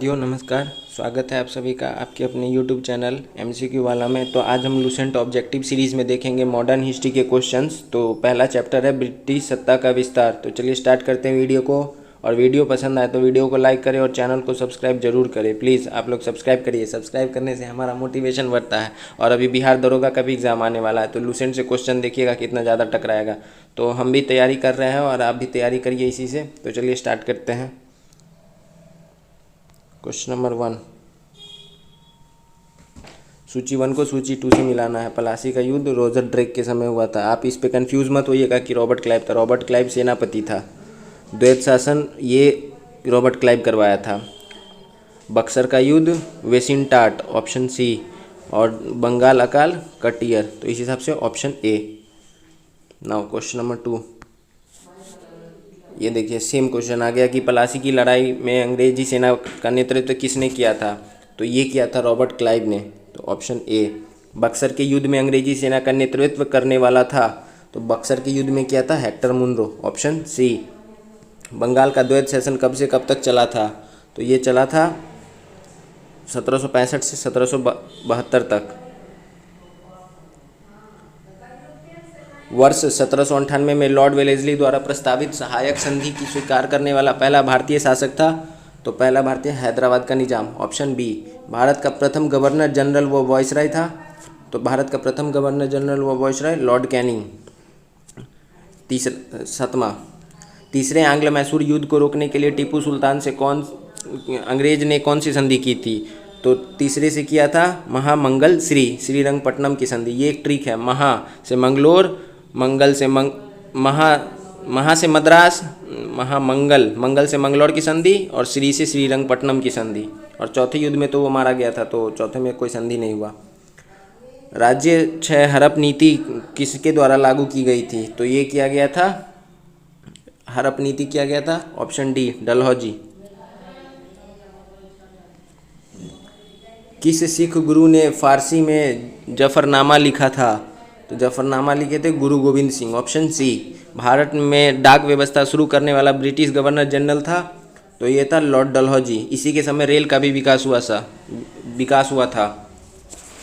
साथियों नमस्कार। स्वागत है आप सभी का आपके अपने YouTube चैनल MCQ वाला में। तो आज हम लूसेंट ऑब्जेक्टिव सीरीज़ में देखेंगे मॉडर्न हिस्ट्री के क्वेश्चंस। तो पहला चैप्टर है ब्रिटिश सत्ता का विस्तार। तो चलिए स्टार्ट करते हैं वीडियो को। और वीडियो पसंद आए तो वीडियो को लाइक करें और चैनल को सब्सक्राइब जरूर करें। प्लीज़ आप लोग सब्सक्राइब करिए। सब्सक्राइब करने से हमारा मोटिवेशन बढ़ता है। और अभी बिहार दरोगा का भी एग्ज़ाम आने वाला है, तो लूसेंट से क्वेश्चन देखिएगा कितना ज़्यादा टकराएगा। तो हम भी तैयारी कर रहे हैं और आप भी तैयारी करिए इसी से। तो चलिए स्टार्ट करते हैं। क्वेश्चन नंबर 1, सूची 1 को सूची 2 से मिलाना है। प्लासी का युद्ध रोजर ड्रेक के समय हुआ था। आप इस पे कंफ्यूज मत होइएगा कि रॉबर्ट क्लाइव था। रॉबर्ट क्लाइव सेनापति था। द्वैत शासन ये रॉबर्ट क्लाइव करवाया था। बक्सर का युद्ध वेसिनटाट ऑप्शन सी। और बंगाल अकाल कटियर, तो इस हिसाब से option A. Now question number 2, ये देखिए सेम क्वेश्चन आ गया कि प्लासी की लड़ाई में अंग्रेजी सेना का नेतृत्व किसने किया था। तो ये किया था रॉबर्ट क्लाइव ने, तो ऑप्शन ए। बक्सर के युद्ध में अंग्रेजी सेना का नेतृत्व करने वाला था, तो बक्सर के युद्ध में किया था Hector Munro, option C. Bengal का द्वैत शासन कब से कब तक चला था। तो ये चला था 1765 से 1772 तक। वर्ष 1798 में लॉर्ड वेलेस्ली द्वारा प्रस्तावित सहायक संधि की स्वीकार करने वाला पहला भारतीय शासक था। तो पहला भारतीय हैदराबाद का निजाम, ऑप्शन बी। भारत का प्रथम गवर्नर जनरल व वायसराय था। तो भारत का प्रथम गवर्नर जनरल व वायसराय लॉर्ड कैनिंग। 7वां, तीसरे आंग्ल मैसूर युद्ध को रोकने के लिए टीपू सुल्तान से अंग्रेज ने कौन सी संधि की थी। तो तीसरे से किया था महामंगल श्रीरंगपट्टनम की संधि। ये एक ट्रिक है, महा से मंगलोर, मंगल से महा से मद्रास, मंगल से मंगलौर की संधि, और श्री से श्रीरंगपट्टनम की संधि। और चौथे युद्ध में तो वो मारा गया था, तो चौथे में कोई संधि नहीं हुआ। राज्य 6 हड़प नीति किसके द्वारा लागू की गई थी। तो ये किया गया था, हड़प नीति किया गया था, ऑप्शन डी डलहौजी। किस सिख गुरु ने फारसी में जफरनामा लिखा था। तो जफरनामा लिखे थे गुरु गोविंद सिंह, ऑप्शन सी। भारत में डाक व्यवस्था शुरू करने वाला ब्रिटिश गवर्नर जनरल था। तो ये था लॉर्ड डलहौजी। इसी के समय रेल का भी विकास हुआ था।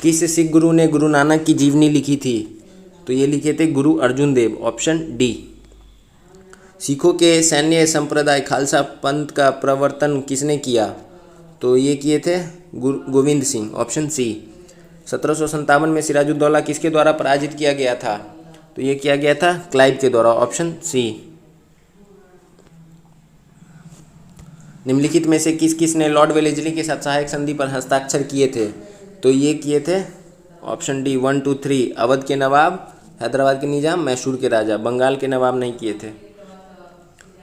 किस सिख गुरु ने गुरु नानक की जीवनी लिखी थी। तो ये लिखे थे गुरु अर्जुन देव, ऑप्शन डी। सिखों के सैन्य संप्रदाय खालसा पंथ का प्रवर्तन किसने किया। तो ये किए थे गुरु गोविंद सिंह, ऑप्शन सी। 1757 में सिराजुद्दौला किसके द्वारा पराजित किया गया था। तो ये किया गया था क्लाइव के द्वारा, ऑप्शन सी। निम्नलिखित में से किस ने लॉर्ड वेलेस्ली के साथ सहायक संधि पर हस्ताक्षर किए थे। तो ये किए थे ऑप्शन डी 1, 2, 3। अवध के नवाब, हैदराबाद के निजाम, मैसूर के राजा। बंगाल के नवाब नहीं किए थे।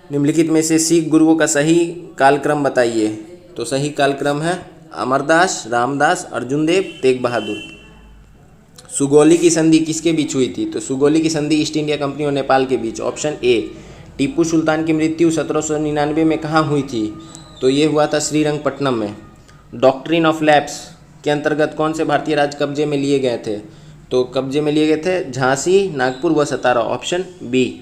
निम्नलिखित में से सिख गुरुओं का सही कालक्रम बताइए। तो सही कालक्रम है अमरदास, रामदास, अर्जुन देव, तेग बहादुर। सुगौली की संधि किसके बीच हुई थी। तो सुगौली की संधि ईस्ट इंडिया कंपनी और नेपाल के बीच, ऑप्शन ए। टीपू सुल्तान की मृत्यु 1799 में कहाँ हुई थी। तो ये हुआ था श्रीरंगपट्टनम में। डॉक्ट्रिन ऑफ लैप्स के अंतर्गत कौन से भारतीय राज्य कब्जे में लिए गए थे। तो कब्जे में लिए गए थे झांसी, नागपुर व सतारा, ऑप्शन बी।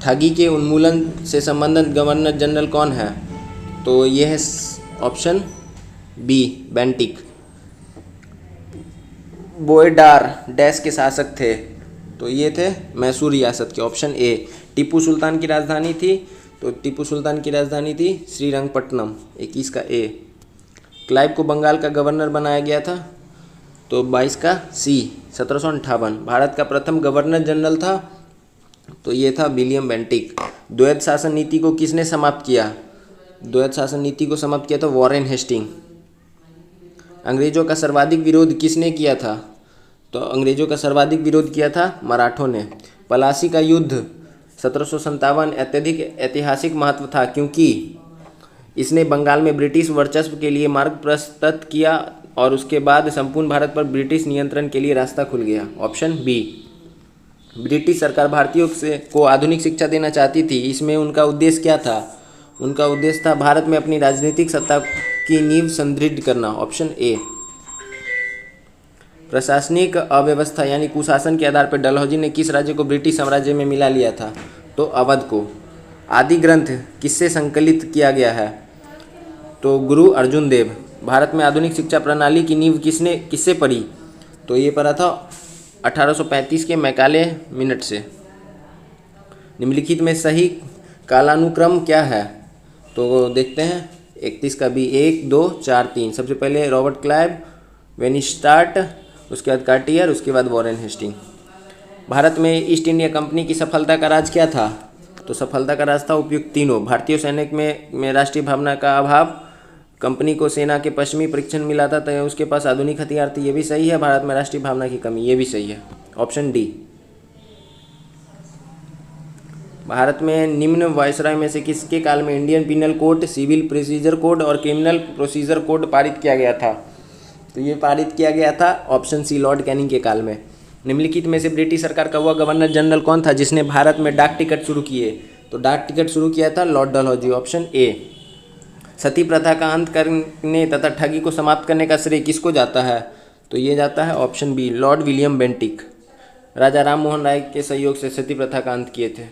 ठगी के उन्मूलन से संबंधित गवर्नर जनरल कौन है। तो ये है ऑप्शन बी बेंटिक। बोएडार डैश के शासक थे। तो ये थे मैसूर रियासत के, ऑप्शन ए। टीपू सुल्तान की राजधानी थी। तो टीपू सुल्तान की राजधानी थी श्रीरंगपट्टनम, 21 का ए। क्लाइव को बंगाल का गवर्नर बनाया गया था। तो 22 का सी, 1758। भारत का प्रथम गवर्नर जनरल था। तो ये था विलियम बेंटिक। द्वैत शासन नीति को किसने समाप्त किया। द्वैत शासन नीति को समाप्त किया था वॉरेन हेस्टिंग। अंग्रेजों का सर्वाधिक विरोध किसने किया था। तो अंग्रेजों का सर्वाधिक विरोध किया था मराठों ने। प्लासी का युद्ध 1757 अत्यधिक ऐतिहासिक महत्व था क्योंकि इसने बंगाल में ब्रिटिश वर्चस्व के लिए मार्ग प्रशस्त किया और उसके बाद संपूर्ण भारत पर ब्रिटिश नियंत्रण के लिए रास्ता खुल गया, ऑप्शन बी। ब्रिटिश सरकार भारतीयों को आधुनिक शिक्षा देना चाहती थी। इसमें उनका उद्देश्य क्या था। उनका उद्देश्य था भारत में अपनी राजनीतिक सत्ता की नींव सुदृढ़ करना, ऑप्शन ए। प्रशासनिक अव्यवस्था यानी कुशासन के आधार पर डलहौजी ने किस राज्य को ब्रिटिश साम्राज्य में मिला लिया था। तो अवध को। आदि ग्रंथ किससे संकलित किया गया है? तो गुरु अर्जुन देव। भारत में आधुनिक शिक्षा प्रणाली की नींव किससे पड़ी? तो ये पड़ा था 1835 के मैकाले मिनट से। निम्नलिखित में सही कालानुक्रम क्या है? तो देखते हैं 31 का बी, 1 2 4 3। सबसे पहले रॉबर्ट क्लाइव, वेनिस्टार्ट, उसके बाद कार्टियर, उसके बाद वॉरेन हेस्टिंग। भारत में ईस्ट इंडिया कंपनी की सफलता का राज क्या था? तो सफलता का राज था उपयुक्त तीनों। भारतीय सैनिक में राष्ट्रीय भावना का अभाव, कंपनी को सेना के पश्चिमी परीक्षण मिला था तो उसके पास आधुनिक हथियार थे, ये भी सही है। भारत में राष्ट्रीय भावना की कमी, ये भी सही है, ऑप्शन डी। भारत में निम्न वायसराय में से किसके काल में Indian penal code, civil procedure code और क्रिमिनल प्रोसीजर कोड पारित किया गया था? तो ये पारित किया गया था ऑप्शन सी, लॉर्ड कैनिंग के काल में। निम्नलिखित में से ब्रिटिश सरकार का वह गवर्नर जनरल कौन था जिसने भारत में डाक टिकट शुरू किए? तो डाक टिकट शुरू किया था लॉर्ड डलहौजी, ऑप्शन ए। सती प्रथा का अंत करने तथा ठगी को समाप्त करने का श्रेय किसको जाता है? तो ये जाता है option B, Lord William Bentinck. Raja Ram Mohan Roy के सहयोग से सती प्रथा का अंत किए थे।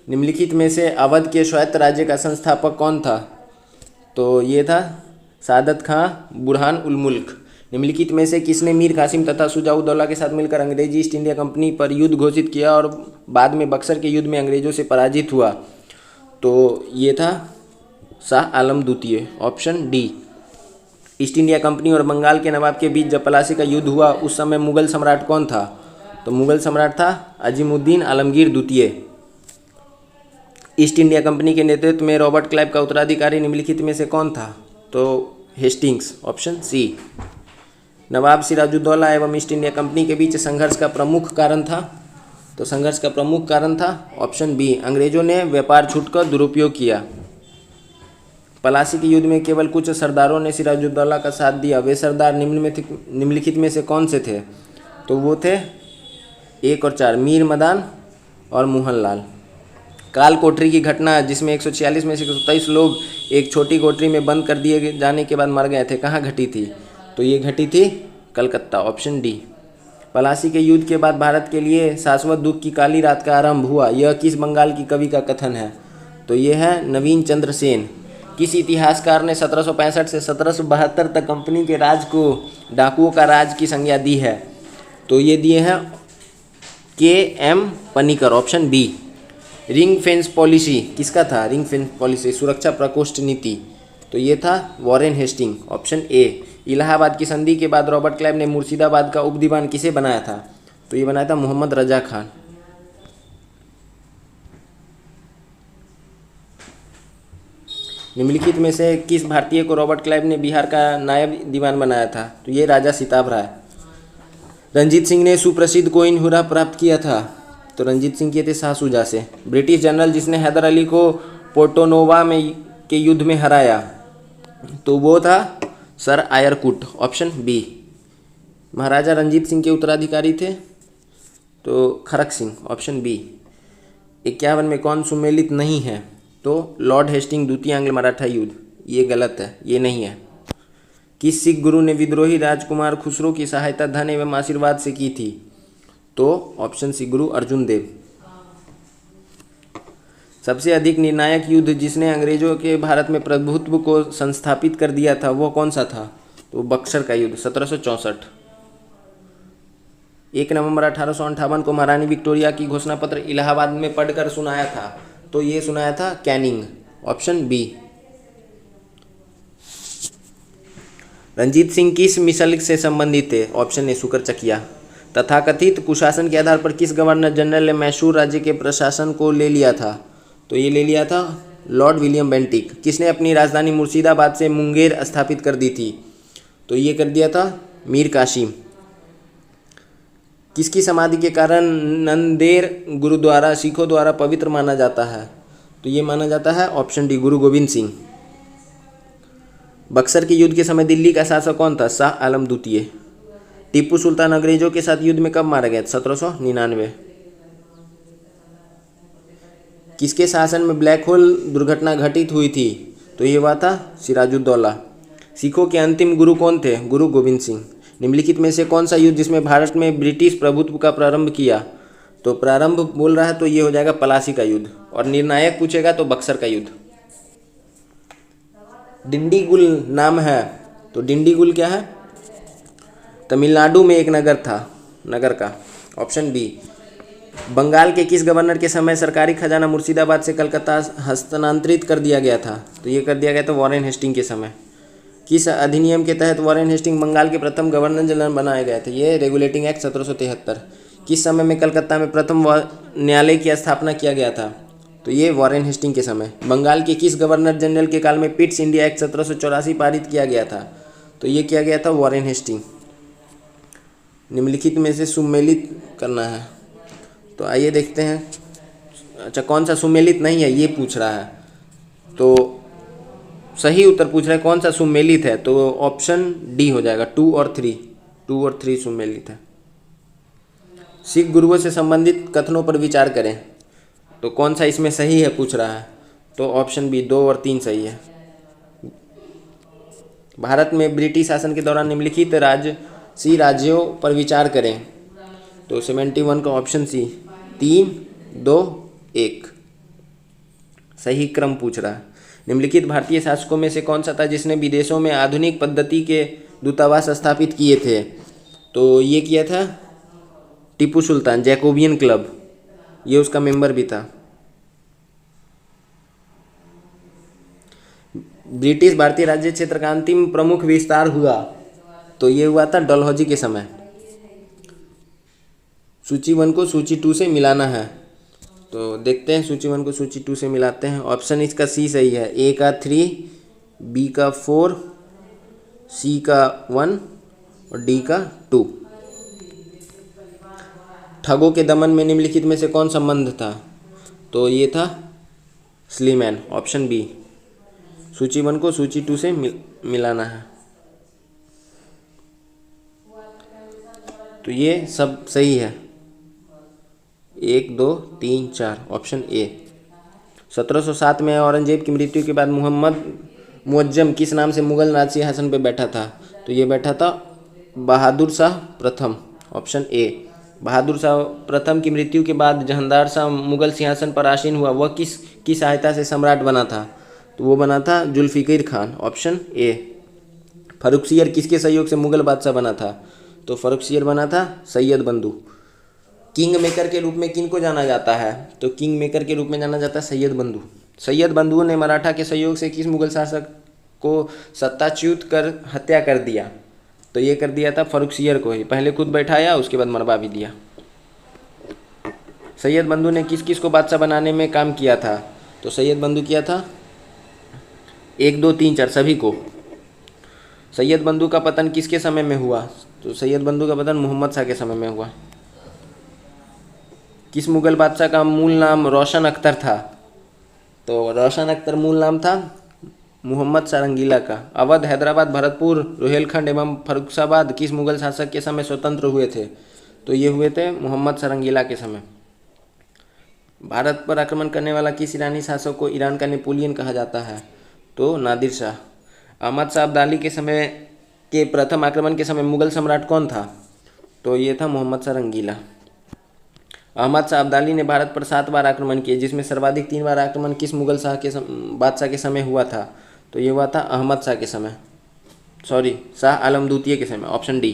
निम्नलिखित में से अवध के स्वायत्त राज्य का संस्थापक कौन था? तो ये था सादत खां बुरहान उल मुल्क। निम्नलिखित में से किसने मीर कासिम तथा शुजा-उद-दौला के साथ मिलकर अंग्रेजी ईस्ट इंडिया कंपनी पर युद्ध घोषित किया और बाद में बक्सर के युद्ध में अंग्रेजों से पराजित हुआ? तो ये था शाह आलम द्वितीय, option D. East India company और बंगाल के नवाब के बीच जब पलासी का युद्ध हुआ उस समय मुगल सम्राट कौन था? तो मुगल सम्राट था अजीमुद्दीन आलमगीर द्वितीय। ईस्ट इंडिया कंपनी के नेतृत्व में रॉबर्ट क्लाइव का उत्तराधिकारी निम्नलिखित में से कौन था? तो हेस्टिंग्स, ऑप्शन सी। नवाब सिराजुद्दौला एवं ईस्ट इंडिया कंपनी के बीच संघर्ष का प्रमुख कारण था? तो संघर्ष का प्रमुख कारण था ऑप्शन बी, अंग्रेजों ने व्यापार छूट का दुरुपयोग किया। पलासी के युद्ध में केवल कुछ सरदारों ने सिराजुद्दौला का साथ दिया, वे सरदार निम्नलिखित में से कौन से थे? तो वो थे 1 और 4, मीर मदान और मोहनलाल। काल कोठरी की घटना जिसमें 146 में से 123 लोग एक छोटी कोठरी में बंद कर दिए जाने के बाद मर गए थे, कहाँ घटी थी? तो ये घटी थी कलकत्ता, ऑप्शन डी। पलासी के युद्ध के बाद भारत के लिए शाश्वत दुख की काली रात का आरंभ हुआ, यह किस बंगाल की कवि का कथन है? तो ये है नवीन चंद्र सेन। किस इतिहासकार ने 1765 से 1772 तक कंपनी के राज को डाकुओं का राज की संज्ञा दी है? तो ये दिए हैं K M. Panikkar, option B. Ring fence policy किसका था? रिंग फेंस पॉलिसी, सुरक्षा प्रकोष्ठ नीति, तो ये था Warren Hastings, option A. Allahabad की संधि के बाद रॉबर्ट क्लाइव ने मुर्शिदाबाद का उपदीवान किसे बनाया था? तो ये बनाया था मोहम्मद रजा खान। निम्नलिखित में से किस भारतीय को रॉबर्ट क्लाइव ने बिहार का नायब दीवान बनाया था? तो ये राजा सिताब राय। रंजीत सिंह ने सुप्रसिद्ध कोहिनूर प्राप्त किया था? तो रंजीत सिंह किए थे शाह शुजा से। ब्रिटिश जनरल जिसने हैदर अली को पोर्टोनोवा में के युद्ध में हराया, तो वो था सर आयरकुट, ऑप्शन बी। महाराजा रंजीत सिंह के उत्तराधिकारी थे? तो खरक सिंह, ऑप्शन बी। 51 में कौन सुमेलित नहीं है? तो लॉर्ड हेस्टिंग द्वितीय आंग्ल मराठा युद्ध, ये गलत है, ये नहीं है। किस सिख गुरु ने विद्रोही राजकुमार खुसरो की सहायता धन एवं आशीर्वाद से की थी? तो ऑप्शन सी, गुरु अर्जुन देव। सबसे अधिक निर्णायक युद्ध जिसने अंग्रेजों के भारत में प्रभुत्व को संस्थापित कर दिया था वो कौन सा था? तो बक्सर का युद्ध, 1764। 1 नवंबर 1858 को महारानी विक्टोरिया की घोषणा पत्र इलाहाबाद में पढ़कर सुनाया था? तो ये सुनाया था Canning, option B. Ranjit Singh किस मिसल से संबंधित थे? Option A, Sukerchakia. तथाकथित कुशासन के आधार पर किस गवर्नर जनरल ने मैसूर राज्य के प्रशासन को ले लिया था? तो ये ले लिया था लॉर्ड विलियम बेंटिक। किसने अपनी राजधानी मुर्शिदाबाद से मुंगेर स्थापित कर दी थी? तो ये कर दिया था मीर कासिम। किसकी समाधि के कारण नंदेड़ गुरुद्वारा सिखों द्वारा पवित्र माना जाता है? तो ये माना जाता है ऑप्शन डी, गुरु गोविंद सिंह। बक्सर के युद्ध के समय दिल्ली का शासक कौन था? शाह आलम द्वितीय। टीपू सुल्तान अंग्रेजों के साथ युद्ध में कब मारा गया? 1799। किसके शासन में ब्लैक होल दुर्घटना घटित हुई थी? तो ये हुआ था सिराजुद्दौला। सिखों के अंतिम गुरु कौन थे? गुरु गोविंद सिंह। निम्नलिखित में से कौन सा युद्ध जिसमें भारत में ब्रिटिश प्रभुत्व का प्रारंभ किया? तो प्रारंभ बोल रहा है तो ये हो जाएगा पलासी का युद्ध, और निर्णायक पूछेगा तो बक्सर का युद्ध। डिंडीगुल नाम है, तो डिंडीगुल क्या है? तमिलनाडु में एक नगर था, नगर का। Option B. बंगाल के किस गवर्नर के समय सरकारी खजाना मुर्शिदाबाद से कलकत्ता हस्तांतरित कर दिया गया था? तो ये कर दिया गया था वॉरेन हेस्टिंग के समय। किस अधिनियम के तहत वॉरेन हेस्टिंग बंगाल के प्रथम गवर्नर जनरल बनाए गए थे? ये रेगुलेटिंग एक्ट 1773। किस समय में कलकत्ता में प्रथम न्यायालय की स्थापना किया गया था? तो ये वॉरेन हेस्टिंग के समय। बंगाल के किस गवर्नर जनरल के काल में पिट्स इंडिया एक्ट 1784 पारित किया गया था? तो ये किया गया था वॉरेन हेस्टिंग। निम्नलिखित में से सुमेलित करना है, तो आइए देखते हैं। अच्छा, कौन सा सुमेलित नहीं है ये पूछ रहा है, तो सही उत्तर पूछ रहा है कौन सा सुमेलित है, तो ऑप्शन डी हो जाएगा, 2 और 3। 2 और 3 सुमेलित है। सिख गुरुओं से संबंधित कथनों पर विचार करें, तो कौन सा इसमें सही है पूछ रहा है, तो ऑप्शन बी 2 और 3 सही है। भारत में ब्रिटिश शासन के दौरान निम्नलिखित राज्यों पर विचार करें, तो 71 का ऑप्शन सी 3, 2, 1 सही क्रम पूछ रहा है। निम्नलिखित भारतीय शासकों में से कौन सा था जिसने विदेशों में आधुनिक पद्धति के दूतावास स्थापित किए थे? तो ये किया था टीपू सुल्तान, जैकोबियन क्लब, ये उसका मेंबर भी था। ब्रिटिश भारतीय राज्य क्षेत्र का अंतिम प्रमुख विस्तार हुआ, तो ये हुआ था डलहौजी के समय। सूची 1 को सूची 2 से मिलाना है, तो देखते हैं सूची 1 को सूची 2 से मिलाते हैं। ऑप्शन इसका सी सही है, ए का 3, बी का 4, सी का 1 और डी का 2। ठगों के दमन में निम्नलिखित में से कौन संबंध था? तो ये था स्लीमैन, ऑप्शन बी। सूची 1 को सूची 2 से मिलाना है, तो ये सब सही है। 1, 2, 3, 4 ऑप्शन ए। 1707 में औरंगजेब की मृत्यु के बाद मोहम्मद मुअज्जम किस नाम से मुगल राज सिंहासन पर बैठा था? तो ये बैठा था बहादुर शाह प्रथम, ऑप्शन ए। बहादुर शाह प्रथम की मृत्यु के बाद जहांदार शाह मुगल सिंहासन पर आसीन हुआ, वह किसकी सहायता से सम्राट बना था? तो वो बना था जुल्फिकार खान, ऑप्शन ए। फर्रुखसियर किसके सहयोग से मुगल बादशाह बना था? तो फर्रुखसियर बना था सैयद बंधु। किंग मेकर के रूप में किन को जाना जाता है? तो किंग मेकर के रूप में जाना जाता है सैयद बंधु। सैयद बंधु ने मराठा के सहयोग से किस मुगल शासक को सत्ताच्युत कर हत्या कर दिया? तो ये कर दिया था फर्रुखसियर को ही, पहले खुद बैठाया उसके बाद मरवा भी दिया। सैयद बंधु ने किस किस को बादशाह बनाने में काम किया था? तो सैयद बंधु किया था 1, 2, 3, 4 सभी को। सैयद बंधु का पतन किसके समय में हुआ? तो सैयद बंधु का पतन मोहम्मद शाह के समय में हुआ। किस मुगल बादशाह का मूल नाम रोशन अख्तर था? तो रोशन अख्तर मूल नाम था मोहम्मद शाह रंगीला का। अवध, हैदराबाद, भरतपुर, रोहिलखंड एवं फर्रुखाबाद किस मुगल शासक के समय स्वतंत्र हुए थे? तो ये हुए थे मोहम्मद शाह रंगीला के समय। भारत पर आक्रमण करने वाला किस ईरानी शासक को ईरान का नेपोलियन कहा जाता है? तो नादिर शाह। अहमद शाह अब्दाली के समय के प्रथम आक्रमण के समय मुगल सम्राट कौन था? तो ये था मोहम्मद शाह रंगीला। अहमद शाह अब्दाली ने भारत पर 7 बार आक्रमण किए, जिसमें सर्वाधिक 3 बार आक्रमण किस मुगल शाह के बादशाह के समय हुआ था? तो ये हुआ था अहमद शाह के समय, शाह आलम द्वितीय के समय, ऑप्शन डी।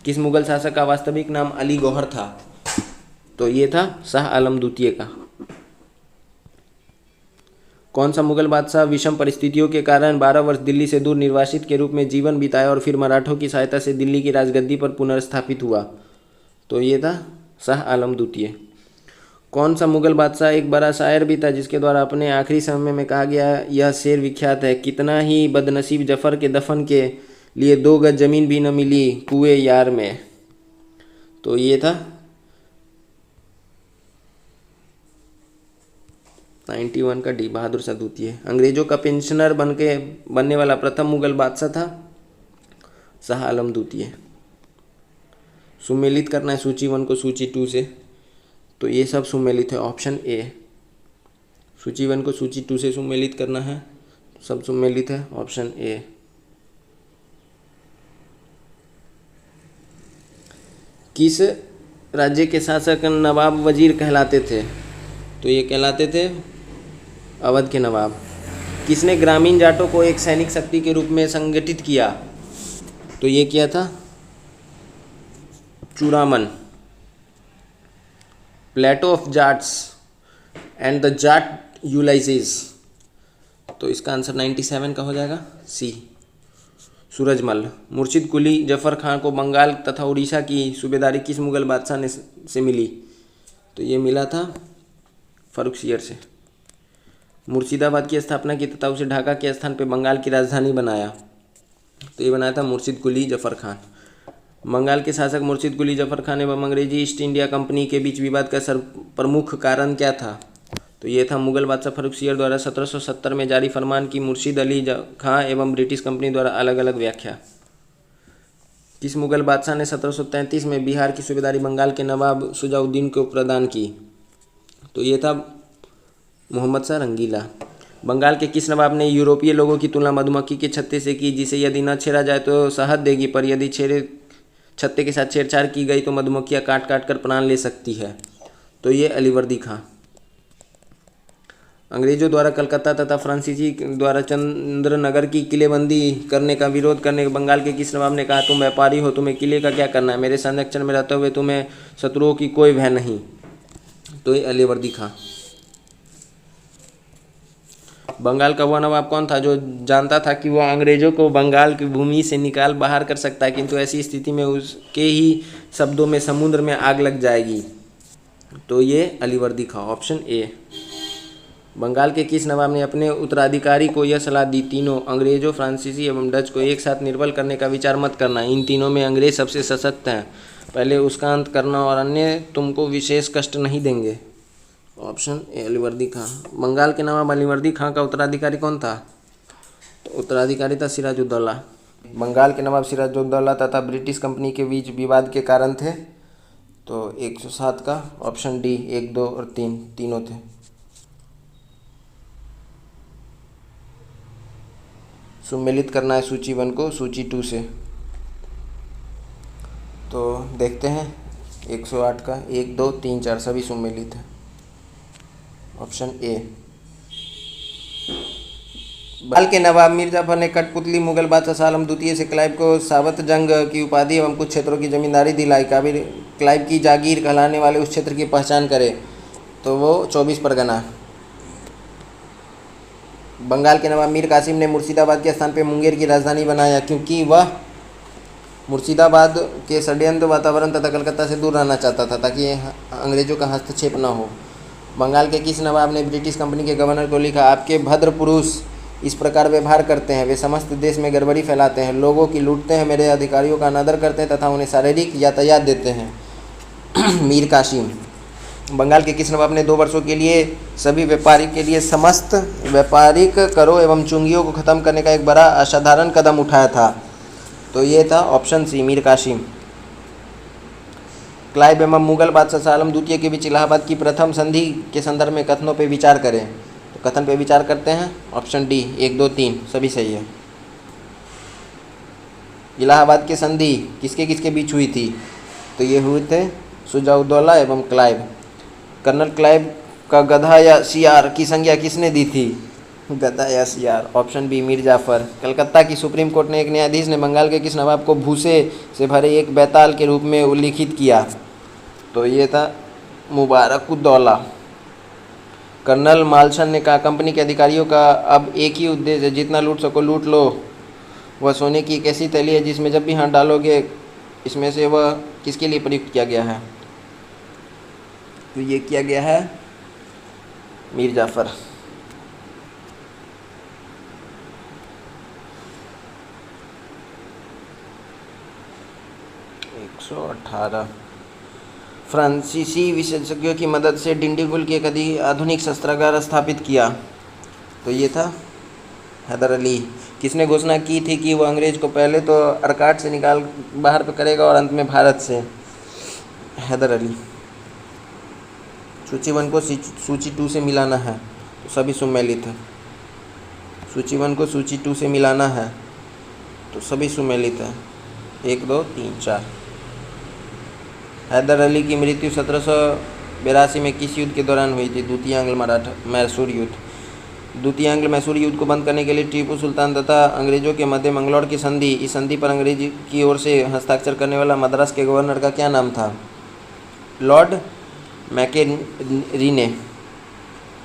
किस मुगल शासक का वास्तविक नाम अली गौहर था? तो ये था शाह आलम द्वितीय का। कौन सा मुगल बादशाह विषम परिस्थितियों के कारण 12 वर्ष दिल्ली से दूर निर्वासित के रूप में जीवन बिताया और फिर मराठों की सहायता से दिल्ली की राजगद्दी पर पुनर्स्थापित हुआ? तो ये था शाह आलम द्वितीय। कौन सा मुगल बादशाह एक बड़ा शायर भी था जिसके द्वारा अपने आखिरी समय में कहा गया यह शेर विख्यात है, कितना ही बदनसीब जफर के दफन के लिए 2 गज जमीन भी न मिली कुएं यार में? तो ये था 91 का डी, बहादुर शाह द्वितीय। अंग्रेजों का पेंशनर बनने वाला प्रथम मुगल बादशाह था शाह आलम द्वितीय। सुमेलित करना है सूची 1 को सूची 2 से, तो ये सब सुमेलित है, ऑप्शन ए। सूची 1 को सूची 2 से सुमेलित करना है, सब सुमेलित है, ऑप्शन ए। किस राज्य के शासक नवाब वजीर कहलाते थे? तो ये कहलाते थे अवध के नवाब। किसने ग्रामीण जाटों को एक सैनिक शक्ति के रूप में संगठित किया? तो ये किया था Churaman. Plato of Jats and the Jat Ulysses, तो इसका आंसर 97 का हो जाएगा सी, सूरजमल। मुर्शिद कुली जफर खान को बंगाल तथा उड़ीसा की सूबेदारी किस मुगल बादशाह ने से मिली? तो ये मिला था फर्रुखसियर से। मुर्शिदाबाद की स्थापना की तथा उसे ढाका के स्थान पर बंगाल की राजधानी बनाया? तो ये बनाया था मुर्शिद कुली जफर खान। बंगाल के शासक मुर्शिद कुली जफर खान एवं अंग्रेजी ईस्ट इंडिया कंपनी के बीच विवाद का प्रमुख कारण क्या था? तो ये था मुगल बादशाह फर्रुखसियर द्वारा 1770 में जारी फरमान की मुर्शिद अली खां एवं ब्रिटिश कंपनी द्वारा अलग अलग व्याख्या। किस मुगल बादशाह ने 1733 में बिहार की सूबेदारी बंगाल के नवाब शुजाउद्दीन को प्रदान की? तो ये था मोहम्मद शाह रंगीला। बंगाल के किस नवाब ने यूरोपीय लोगों की तुलना मधुमक्खी के छत्ते से की, जिसे यदि न छेड़ा जाए तो शहद देगी, पर यदि छत्ते के साथ छेड़छाड़ की गई तो मधुमक्खियाँ काट काट कर प्राण ले सकती है? तो ये अलीवर्दी खां। अंग्रेजों द्वारा कलकत्ता तथा फ्रांसीसी द्वारा चंद्रनगर की किलेबंदी करने का विरोध करने बंगाल के किस नवाब ने कहा, तुम व्यापारी हो, तुम्हें किले का क्या करना है, मेरे संरक्षण में रहते हुए तुम्हें शत्रुओं की कोई भय नहीं? तो ये अलीवर्दी खां। बंगाल का वह नवाब कौन था जो जानता था कि वह अंग्रेजों को बंगाल की भूमि से निकाल बाहर कर सकता है, किंतु ऐसी स्थिति में उसके ही शब्दों में समुद्र में आग लग जाएगी? तो ये अलीवर्दी खां, ऑप्शन ए। बंगाल के किस नवाब ने अपने उत्तराधिकारी को यह सलाह दी, तीनों अंग्रेजों, फ्रांसीसी एवं डच को एक साथ निर्बल करने का विचार मत करना, इन तीनों में अंग्रेज सबसे सशक्त हैं, पहले उसका अंत करना और अन्य तुमको विशेष कष्ट नहीं देंगे? ऑप्शन ए अलीवर्दी खां। बंगाल के नवाब अलीवर्दी खां का उत्तराधिकारी कौन था? तो उत्तराधिकारी था सिराजुद्दौला। बंगाल के नवाब सिराजुद्दौला तथा ब्रिटिश कंपनी के बीच विवाद के कारण थे? तो 107 का ऑप्शन डी, 1, 2 और 3 तीनों थे। सुमेलित करना है सूची 1 को सूची 2 से। तो देखते हैं 108 का 1, 2, 3, 4 सभी सुमेलित है, ऑप्शन ए। बंगाल के नवाब मीर जाफर ने कठपुतली मुगल बादशाह शाह आलम द्वितीय से क्लाइव को साबत जंग की उपाधि एवं कुछ क्षेत्रों की जमींदारी दिलाई। क्लाइव की जागीर कहलाने वाले उस क्षेत्र की पहचान करे? तो वो 24 परगना। बंगाल के नवाब मीर कासिम ने मुर्शिदाबाद के स्थान पर मुंगेर की राजधानी बनाया, क्योंकि वह मुर्शिदाबाद के षड्यंत्र वातावरण तथा कलकत्ता से दूर रहना चाहता था, ताकि अंग्रेजों का हस्तक्षेप न हो। बंगाल के किस नवाब ने ब्रिटिश कंपनी के गवर्नर को लिखा, आपके भद्र पुरुष इस प्रकार व्यवहार करते हैं, वे समस्त देश में गड़बड़ी फैलाते हैं, लोगों की लूटते हैं, मेरे अधिकारियों का अनादर करते हैं तथा उन्हें शारीरिक यातायात देते हैं? मीर कासिम। बंगाल के किस नवाब ने 2 वर्षों के लिए सभी व्यापारिक के लिए समस्त व्यापारिक करों एवं चुंगियों को खत्म करने का एक बड़ा असाधारण कदम उठाया था? तो ये था option C, Mir Qasim. Clive एवं मुगल बादशाह शाह आलम द्वितीय के बीच इलाहाबाद की प्रथम संधि के संदर्भ में कथनों पर विचार करें? तो कथन पे विचार करते हैं, ऑप्शन डी, 1, 2, 3 सभी सही है। इलाहाबाद की संधि किसके किसके बीच हुई थी? तो ये हुए थे शुजाउद्दौला एवं क्लाइव। कर्नल क्लाइव का गधा या सियार की संज्ञा किसने दी थी? गधा या सियार, ऑप्शन बी, मीर जाफर। कलकत्ता की सुप्रीम कोर्ट ने एक न्यायाधीश ने बंगाल के किस नवाब को भूसे से भरे एक बैताल के रूप में उल्लिखित किया? तो ये था मुबारकुद्दौला। कर्नल मालसन ने कहा, कंपनी के अधिकारियों का अब एक ही उद्देश्य है, जितना लूट सको लूट लो। वह सोने की एक ऐसी थैली है जिसमें जब भी हाथ डालोगे इसमें से वह किसके लिए प्रयुक्त किया गया है? तो ये किया गया है मीर जाफर। एक 118 फ्रांसीसी विशेषज्ञों की मदद से डिंडीगुल के एक आधुनिक शस्त्रागार स्थापित किया? तो ये था हैदर अली। किसने घोषणा की थी कि वो अंग्रेज को पहले तो अर्काट से निकाल बाहर पे करेगा और अंत में भारत से? हैदर अली। सूची 1 को सूची 2 से मिलाना है, तो सभी सुमेलित है। सूची 1 को सूची 2 से मिलाना है, तो सभी सुमेलित है। 1, 2, 3, 4 हैदर अली की मृत्यु 1782 में किस युद्ध के दौरान हुई थी? द्वितीय आंग्ल मराठा मैसूर युद्ध। द्वितीय आंग्ल मैसूर युद्ध को बंद करने के लिए टीपू सुल्तान तथा अंग्रेजों के मध्य मंगलौर की संधि, इस संधि पर अंग्रेजी की ओर से हस्ताक्षर करने वाला मद्रास के गवर्नर का क्या नाम था? लॉर्ड मैकेरीने।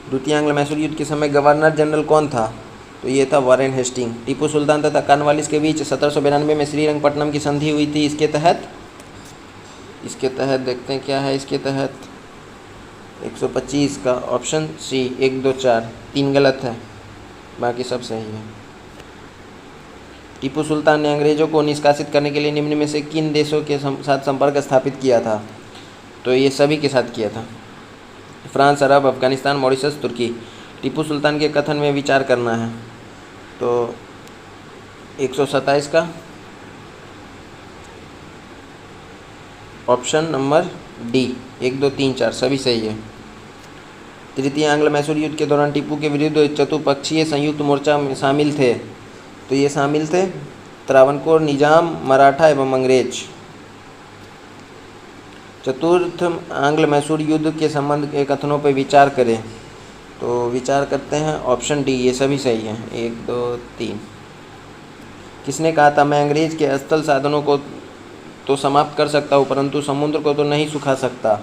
द्वितीय आंग्ल मैसूर युद्ध के समय गवर्नर जनरल कौन था? तो ये था वॉरेन हेस्टिंग। टीपू सुल्तान तथा कॉर्नवालिस के बीच 1792 में श्रीरंगपट्टनम की संधि हुई थी। इसके तहत देखते हैं क्या है इसके तहत 125 का ऑप्शन सी 1 2 4 3 गलत है, बाकी सब सही है। टीपू सुल्तान ने अंग्रेजों को निष्कासित करने के लिए निम्न में से किन देशों के साथ संपर्क स्थापित किया था? तो ये सभी के साथ किया था, फ्रांस, अरब, अफगानिस्तान, मॉरिशस, तुर्की। टीपू सुल्तान के कथन में विचार करना है, तो 127 का ऑप्शन नंबर डी 1 2 3 4 सभी सही है। तृतीय आंग्ल मैसूर युद्ध के दौरान टीपू के विरुद्ध चतुपक्षीय संयुक्त मोर्चा में शामिल थे, तो ये शामिल थे त्रावणकोर, निजाम, मराठा एवं अंग्रेज। चतुर्थ आंग्ल मैसूर युद्ध के संबंध के कथनों पर विचार करें, तो विचार करते हैं ऑप्शन डी, ये सभी सही हैं 1 2 3। किसने कहा था मैं अंग्रेज के स्थल साधनों को तो समाप्त कर सकता हूँ परंतु समुद्र को तो नहीं सुखा सकता?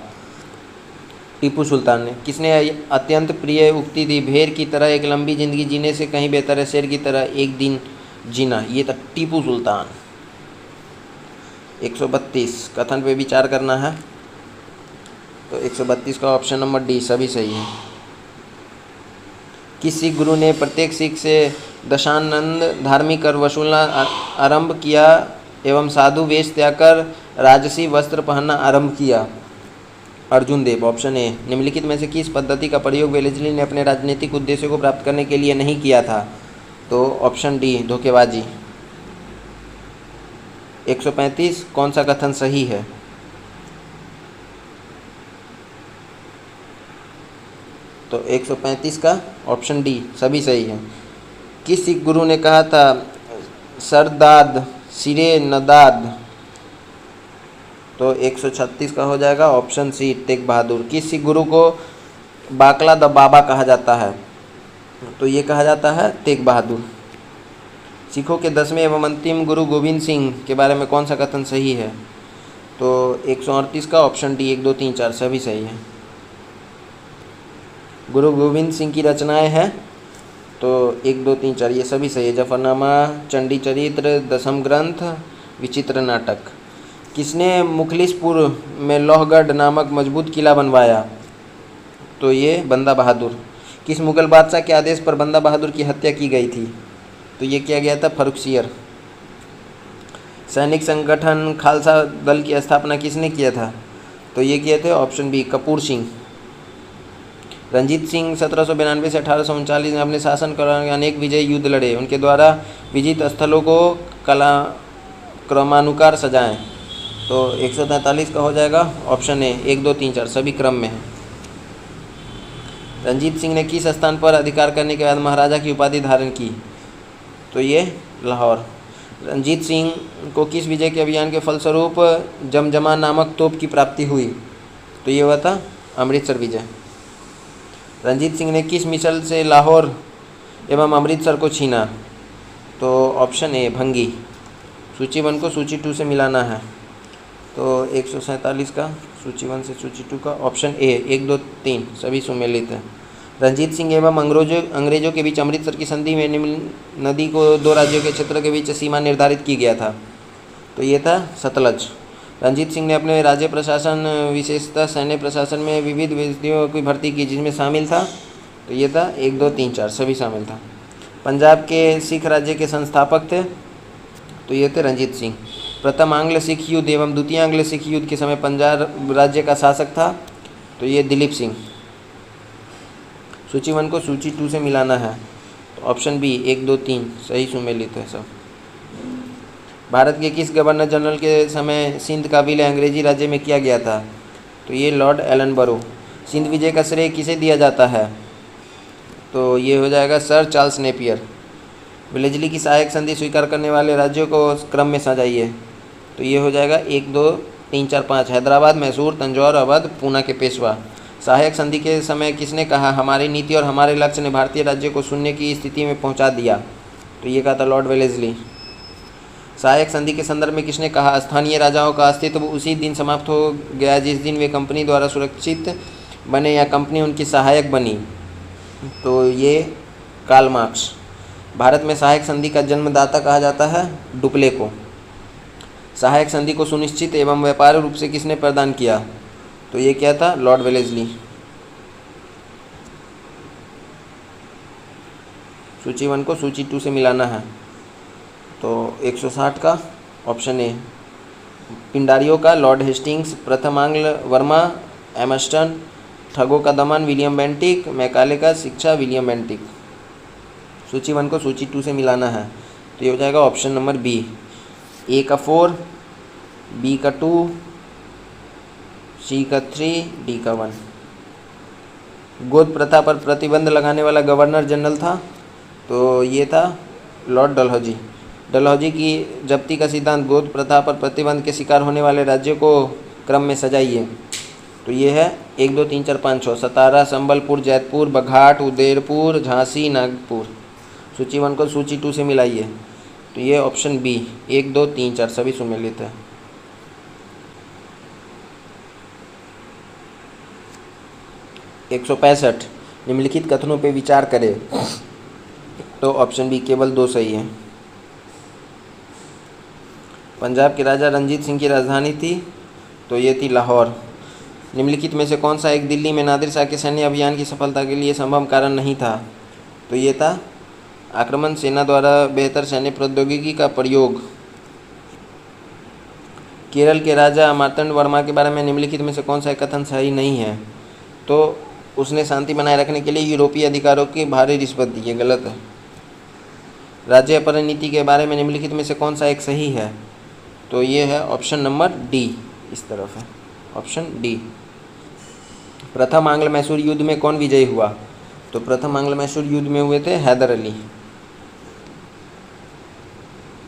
टीपू सुल्तान ने। किसने अत्यंत प्रिय उक्ति थी भेड़ की तरह एक लंबी जिंदगी जीने से कहीं बेहतर है शेर की तरह एक दिन जीना? ये था टीपू सुल्तान। 132 कथन पे विचार करना है, तो 132 का ऑप्शन नंबर डी सभी सही है। किस सिख गुरु ने प्रत्येक सिख से दशानंद धार्मिक कर वसूलना आरंभ किया एवं साधु वेश त्याग कर राजसी वस्त्र पहनना आरंभ किया? अर्जुन देव। Option A. निम्नलिखित में से किस पद्धति का प्रयोग वेलेस्ली ने अपने राजनीतिक उद्देश्यों को प्राप्त करने के लिए नहीं किया था? तो ऑप्शन डी धोखेबाजी। 135 कौन सा कथन सही है? तो 135 का ऑप्शन डी सभी सही है। किस सिख गुरु ने कहा था सरदाद सिरे नदाद? तो 136 का हो जाएगा ऑप्शन सी तेग बहादुर। किस सिख गुरु को बाकला द बाबा कहा जाता है? तो ये कहा जाता है तेग बहादुर। सिखों के 10वें एवं अंतिम गुरु गोविंद सिंह के बारे में कौन सा कथन सही है? तो 138 का ऑप्शन डी 1 2 3 4 सभी सही है। गुरु गोविंद सिंह की रचनाएं हैं, तो 1 2 3 4 ये सभी सही है। जफरनामा, चंडी चरित्र, दसम ग्रंथ, विचित्र नाटक। किसने मुखलिसपुर में लोहगढ़ नामक मजबूत किला बनवाया? तो ये बंदा बहादुर। किस मुगल बादशाह के आदेश पर बंदा बहादुर की हत्या की गई थी? तो ये किया गया था फर्रुखसियर। सैनिक संगठन खालसा दल की स्थापना किसने किया था? तो ये किए थे ऑप्शन बी कपूर सिंह। रंजीत सिंह 1792 से 1839 में अपने शासन के दौरान अनेक विजय युद्ध लड़े। उनके द्वारा विजित स्थलों को क्रमानुसार सजाएं। तो 143 का हो जाएगा ऑप्शन ए 1 2 3 4 सभी क्रम में है। रंजीत सिंह ने किस स्थान पर अधिकार करने के बाद महाराजा की उपाधि धारण की? तो ये लाहौर। रंजीत सिंह को किस विजय के अभियान के फलस्वरूप जमजमा नामक तोप की प्राप्ति हुई? तो ये हुआ था अमृतसर विजय। रंजीत सिंह ने किस मिसल से लाहौर एवं अमृतसर को छीना? तो ऑप्शन ए भंगी। सूची 1 को सूची 2 से मिलाना है, तो 147 का सूची 1 से सूची 2 का ऑप्शन ए 1 2 3 सभी सुमेलित है। रंजीत सिंह एवं अंग्रेजों के बीच अमृतसर की संधि में निम्न नदी को 2 राज्यों के क्षेत्र के बीच सीमा निर्धारित की गया था? तो ये था सतलज। रंजीत सिंह ने अपने राज्य प्रशासन विशेषतः सैन्य प्रशासन में विविध व्यक्तियों की भर्ती की, जिसमें शामिल था, तो ये था 1 2 3 4 सभी शामिल था। पंजाब के सिख राज्य के संस्थापक थे, तो ये थे रंजीत सिंह। प्रथम आंग्ल सिख युद्ध एवं द्वितीय आंग्ल सिख युद्ध के समय पंजाब राज्य का शासक था, तो ये दिलीप सिंह। सूची 1 को सूची 2 से मिलाना है, तो ऑप्शन बी 1 2 3 सही सुमेलित है सब। भारत के किस गवर्नर जनरल के समय सिंध का विलय अंग्रेजी राज्य में किया गया था? तो ये लॉर्ड एलनबरो। सिंध विजय का श्रेय किसे दिया जाता है? तो ये हो जाएगा सर चार्ल्स नेपियर। वेलेस्ली की सहायक संधि स्वीकार करने वाले राज्यों को क्रम में सजाइए, तो ये हो जाएगा 1 2 3, 4, 5 हैदराबाद, मैसूर, तंजौर, अवध, पूना के पेशवा। सहायक संधि के समय किसने कहा हमारी नीति और हमारे लक्ष्य ने भारतीय राज्य को शून्य की स्थिति में पहुंचा दिया? तो ये कहा था लॉर्ड वेलेस्ली। सहायक संधि के संदर्भ में किसने कहा स्थानीय राजाओं का अस्तित्व उसी दिन समाप्त हो गया जिस दिन वे कंपनी द्वारा सुरक्षित बने या कंपनी उनकी सहायक बनी? तो ये कार्ल मार्क्स। भारत में सहायक संधि का जन्मदाता कहा जाता है डुप्ले को। सहायक संधि को सुनिश्चित एवं व्यापार रूप से किसने प्रदान किया? तो ये क्या था? Lord Wellesley. सूची 1 को सूची 2 से मिलाना है, तो 160 का ऑप्शन ए। पिंडारियों का लॉर्ड हेस्टिंग्स, प्रथम आंग्ल वर्मा एमस्टन, ठगों का दमन विलियम बेंटिक, मैकाले का शिक्षा विलियम बेंटिक। सूची 1 को सूची 2 से मिलाना है, तो ये हो जाएगा ऑप्शन नंबर बी। ए का 4, बी का 2, सी का 3, डी का 1। गोद प्रथा पर प्रतिबंध लगाने वाला गवर्नर जनरल था, तो ये था लॉर्ड डलहौजी। डलहौजी की जब्ती का सिद्धांत गोद प्रथा पर प्रतिबंध के शिकार होने वाले राज्यों को क्रम में सजाइए। तो ये है 1, 2, 3, 4, 5, 6 सतारा, संबलपुर, जैतपुर, बघाट, उदयपुर, झांसी, नागपुर। सूची 1 को सूची 2 से मिलाइए, तो ये ऑप्शन बी 1, 2, 3, 4 सभी सुमेलित है। 165 निम्नलिखित कथनों पे विचार करें, तो ऑप्शन बी केवल 2 सही है। पंजाब के राजा रंजीत सिंह की राजधानी थी, तो ये थी लाहौर। निम्नलिखित में से कौन सा एक दिल्ली में नादिर शाह के सैन्य अभियान की सफलता के लिए संभव कारण नहीं था? तो ये था आक्रमण सेना द्वारा बेहतर सैन्य प्रौद्योगिकी का प्रयोग। केरल के राजा मार्तंड वर्मा के बारे में निम्नलिखित में से कौन सा एक कथन सही नहीं है? तो उसने शांति बनाए रखने के लिए यूरोपीय अधिकारों की भारी रिश्वत दी, ये गलत है। राज्य अपहरण नीति के बारे में निम्नलिखित में से कौन सा एक सही है? तो ये है ऑप्शन नंबर डी, इस तरफ है ऑप्शन डी। प्रथम आंग्ल मैसूर युद्ध में कौन विजयी हुआ? तो प्रथम आंग्ल मैसूर युद्ध में हुए थे हैदर अली।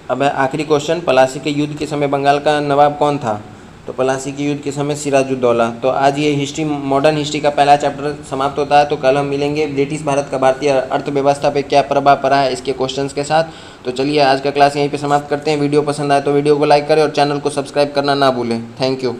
अब है आखिरी क्वेश्चन, पलासी के युद्ध के समय बंगाल का नवाब कौन था? तो पलासी के युद्ध के समय सिराजुद्दौला। तो आज ये हिस्ट्री, मॉडर्न हिस्ट्री का पहला चैप्टर समाप्त होता है। तो कल हम मिलेंगे ब्रिटिश भारत का भारतीय अर्थव्यवस्था पे क्या प्रभाव पड़ा है इसके क्वेश्चंस के साथ। तो चलिए आज का क्लास यहीं पे समाप्त करते हैं। वीडियो पसंद आए तो वीडियो को लाइक करें और चैनल को सब्सक्राइब करना ना भूलें। Thank you.